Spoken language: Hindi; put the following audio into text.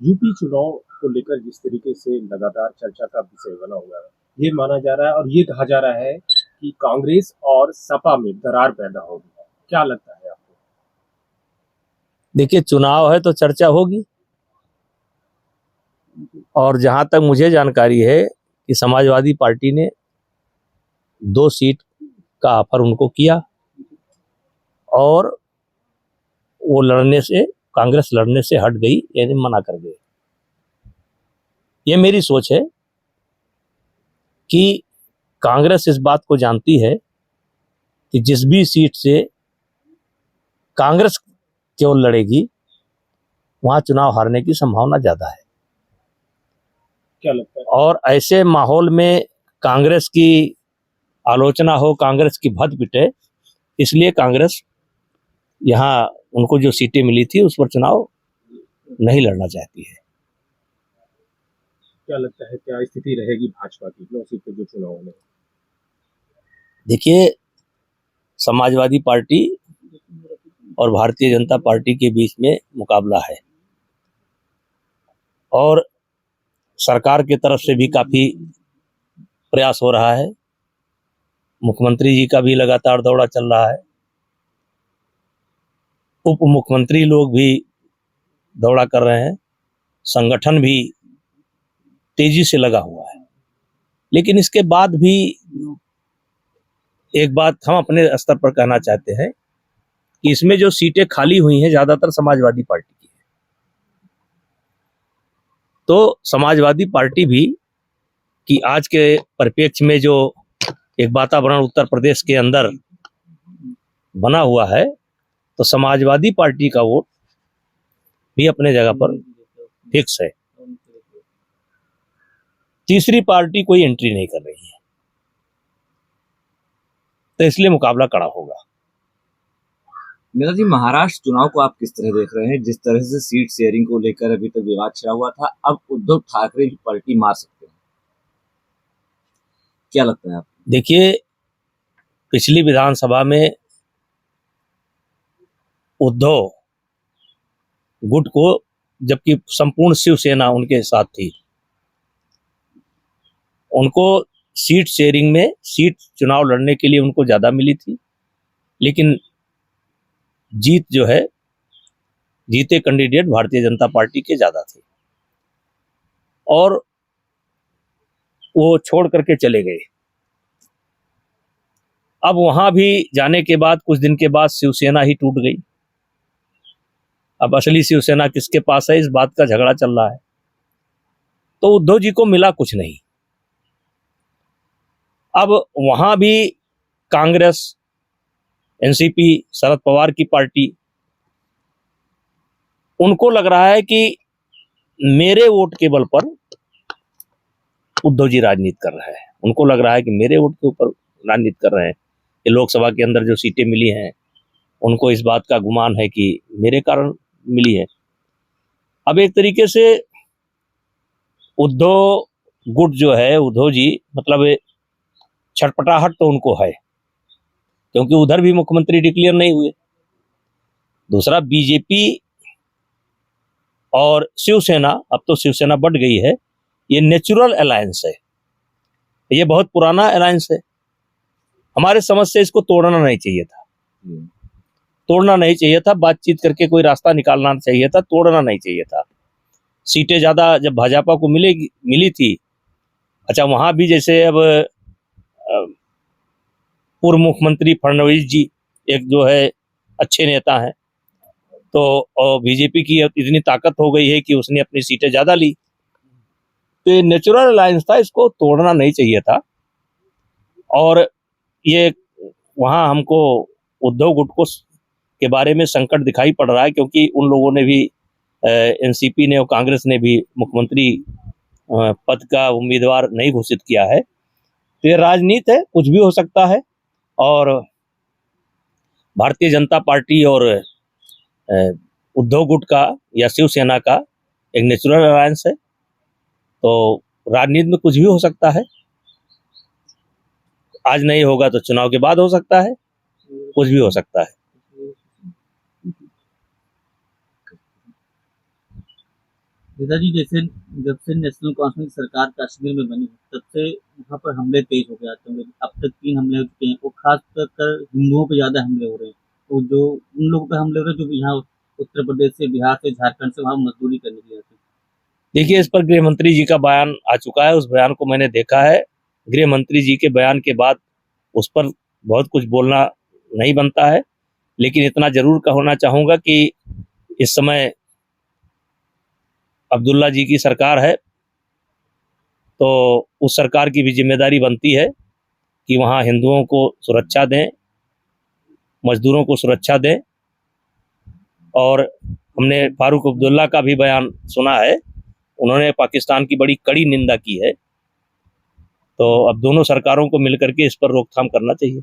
यूपी चुनाव को लेकर जिस तरीके से लगातार चर्चा का विषय बना हुआ है, ये माना जा रहा है और ये कहा जा रहा है कि कांग्रेस और सपा में दरार पैदा होगी। क्या लगता है आपको? देखिए, चुनाव है तो चर्चा होगी। और जहां तक मुझे जानकारी है कि समाजवादी पार्टी ने 2 सीट का ऑफर उनको किया और वो लड़ने से, कांग्रेस लड़ने से हट गई, यानी मना कर गई। ये मेरी सोच है कि कांग्रेस इस बात को जानती है कि जिस भी सीट से कांग्रेस केवल लड़ेगी वहां चुनाव हारने की संभावना ज्यादा है। क्या लगता है? और ऐसे माहौल में कांग्रेस की आलोचना हो, कांग्रेस की भद्द पिटे, इसलिए कांग्रेस यहाँ उनको जो सीटें मिली थी उस पर चुनाव नहीं लड़ना चाहती है। क्या लगता है क्या स्थिति रहेगी भाजपा की 9 सीट पे जो चुनाव में? देखिए, समाजवादी पार्टी और भारतीय जनता पार्टी के बीच में मुकाबला है और सरकार की तरफ से भी काफी प्रयास हो रहा है। मुख्यमंत्री जी का भी लगातार दौरा चल रहा है, उप मुख्यमंत्री लोग भी दौरा कर रहे हैं, संगठन भी तेजी से लगा हुआ है। लेकिन इसके बाद भी एक बात हम अपने स्तर पर कहना चाहते हैं कि इसमें जो सीटें खाली हुई हैं ज्यादातर समाजवादी पार्टी की है। तो समाजवादी पार्टी भी कि आज के परिप्रेक्ष्य में जो एक वातावरण उत्तर प्रदेश के अंदर बना हुआ है, तो समाजवादी पार्टी का वोट भी अपने जगह पर फिक्स है। तीसरी पार्टी कोई एंट्री नहीं कर रही है, तो इसलिए मुकाबला कड़ा होगा। नेताजी, महाराष्ट्र चुनाव को आप किस तरह देख रहे हैं? जिस तरह से सीट शेयरिंग को लेकर अभी तक विवाद छिड़ा हुआ था, अब उद्धव ठाकरे भी पलटी मार सकते हैं। क्या लगता है आपको? देखिए, पिछली विधानसभा में उद्धव गुट को, जबकि संपूर्ण शिवसेना उनके साथ थी, उनको सीट शेयरिंग में सीट चुनाव लड़ने के लिए उनको ज्यादा मिली थी, लेकिन जीत जो है, जीते कैंडिडेट भारतीय जनता पार्टी के ज्यादा थे और वो छोड़ करके चले गए। अब वहां भी जाने के बाद कुछ दिन के बाद शिवसेना ही टूट गई। अब असली शिवसेना किसके पास है, इस बात का झगड़ा चल रहा है। तो उद्धव जी को मिला कुछ नहीं। अब वहां भी कांग्रेस, एनसीपी, शरद पवार की पार्टी, उनको लग रहा है कि मेरे वोट के बल पर उद्धव जी राजनीति कर रहे हैं। उनको लग रहा है कि मेरे वोट के ऊपर राजनीति कर रहे हैं। कि लोकसभा के अंदर जो सीटें मिली हैं, उनको इस बात का गुमान है कि मेरे कारण मिली है। अब एक तरीके से उद्धव गुट जो है, उद्धव जी, मतलब छटपटाहट तो उनको है, क्योंकि उधर भी मुख्यमंत्री डिक्लेयर नहीं हुए। दूसरा, बीजेपी और शिवसेना, अब तो शिवसेना बढ़ गई है, ये नेचुरल अलायंस है, ये बहुत पुराना अलायंस है। हमारे समझ से इसको तोड़ना नहीं चाहिए था, तोड़ना नहीं चाहिए था, बातचीत करके कोई रास्ता निकालना चाहिए था, तोड़ना नहीं चाहिए था। सीटें ज्यादा जब भाजपा को मिली थी, अच्छा वहां भी जैसे अब पूर्व मुख्यमंत्री फडणवीस जी एक जो है अच्छे नेता हैं, तो बीजेपी की इतनी ताकत हो गई है कि उसने अपनी सीटें ज्यादा ली। तो ये नेचुरल अलायंस था, इसको तोड़ना नहीं चाहिए था। और ये वहां हमको उद्धव गुट को के बारे में संकट दिखाई पड़ रहा है, क्योंकि उन लोगों ने भी, एनसीपी ने और कांग्रेस ने भी मुख्यमंत्री पद का उम्मीदवार नहीं घोषित किया है। तो ये राजनीति है, कुछ भी हो सकता है। और भारतीय जनता पार्टी और उद्धव गुट का या शिवसेना का एक नेचुरल अलायंस है, तो राजनीति में कुछ भी हो सकता है। आज नहीं होगा तो चुनाव के बाद हो सकता है, कुछ भी हो सकता है। नेताजी, जैसे जब से नेशनल कॉन्फ्रेंस सरकार कश्मीर में बनी तब से वहाँ पर हमले तेज हो गए आतंकवादी। अब तक 3 हमले हो चुके हैं और खास कर हिंदुओं पे ज़्यादा हमले हो रहे हैं। और जो उन लोगों पे हमले हो रहे हैं जो यहाँ उत्तर प्रदेश से, बिहार से, झारखंड से वहाँ मजदूरी करने के लिए आते हैं। देखिए, इस पर गृह मंत्री जी का बयान आ चुका है, उस बयान को मैंने देखा है। गृह मंत्री जी के बयान के बाद उस पर बहुत कुछ बोलना नहीं बनता है, लेकिन इतना जरूर कहना चाहूंगा कि इस समय अब्दुल्ला जी की सरकार है, तो उस सरकार की भी जिम्मेदारी बनती है कि वहाँ हिंदुओं को सुरक्षा दें, मजदूरों को सुरक्षा दें। और हमने फारूक अब्दुल्ला का भी बयान सुना है, उन्होंने पाकिस्तान की बड़ी कड़ी निंदा की है। तो अब दोनों सरकारों को मिलकर के इस पर रोकथाम करना चाहिए।